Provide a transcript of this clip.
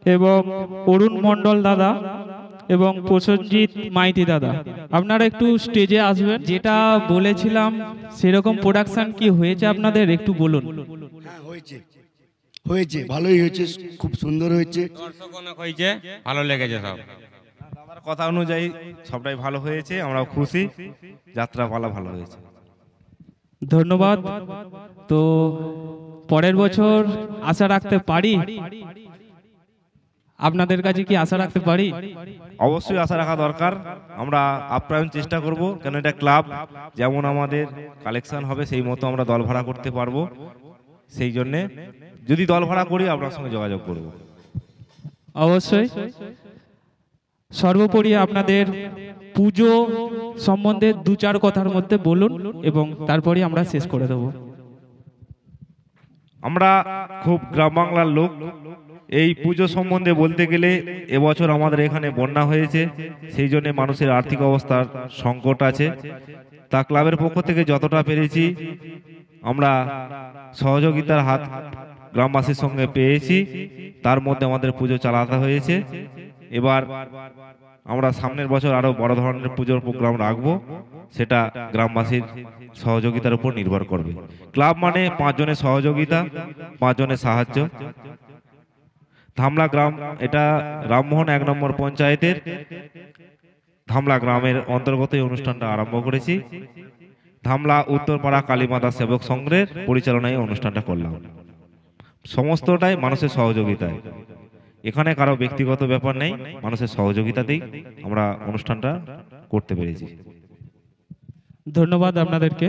এবং অরুণ মণ্ডল দাদা এবং প্রসেনজিৎ মাইতি দাদা, আপনারা একটু স্টেজে আসবেন। যেটা বলেছিলাম সেরকম প্রোডাকশন কি হয়েছে আপনাদের একটু বলুন। হ্যাঁ, হয়েছে হয়েছে ভালোই হয়েছে, খুব সুন্দর হয়েছে। দর্শক অনেক হয়েছে, ভালো লেগেছে সব। দাদার কথা অনুযায়ী সবটাই ভালো হয়েছে, আমরাও খুশি, যাত্রাপালা ভালো হয়েছে। ধন্যবাদ। তো পরের বছর আশা রাখতে পারি, আপনাদের কাছে কি আশা রাখতে পারি? অবশ্যই আশা রাখা দরকার, আমরা আপ্যায়ন চেষ্টা করব, কেন এটা ক্লাব, যেমন আমাদের কালেকশন হবে সেই মতো আমরা দল ভাড়া করতে পারবো। সেই জন্যে যদি দল ভাড়া করি আপনার সঙ্গে যোগাযোগ করব। অবশ্যই। সর্বোপরি আপনাদের পুজো সম্বন্ধে দু চার কথার মধ্যে বলুন এবং তারপরে আমরা শেষ করে দেব। আমরা খুব গ্রাম বাংলার লোক, এই পুজো সম্বন্ধে বলতে গেলে এবছর আমাদের এখানে বন্যা হয়েছে, সেই জন্য মানুষের আর্থিক অবস্থার সংকট আছে। তা ক্লাবের পক্ষ থেকে যতটা পেরেছি আমরা সহযোগিতার হাত গ্রামবাসীর সঙ্গে পেয়েছি, তার মধ্যে আমাদের পুজো চালাতে হয়েছে। এবার আমরা সামনের বছর আরো বড় ধরনের পুজোর প্রোগ্রাম রাখবো, সেটা গ্রামবাসীর সহযোগিতার উপর নির্ভর করবে। ক্লাব মানে 5 জনের সহযোগিতা, 5 জনের সাহায্য। ধামলা গ্রাম, এটা রামমোহন 1 নম্বর পঞ্চায়েতের ধামলা গ্রামের অন্তর্গত এই অনুষ্ঠানটা আরম্ভ করেছি। ধামলা উত্তরপাড়া কালীমাতা সেবক সংঘের পরিচালনায় অনুষ্ঠানটা করলাম, সমস্তটাই মানুষের সহযোগিতায়। এখানে কারো ব্যক্তিগত ব্যাপার নেই, মানুষের সহযোগিতাতেই আমরা অনুষ্ঠানটা করতে পেরেছি। ধন্যবাদ আপনাদেরকে।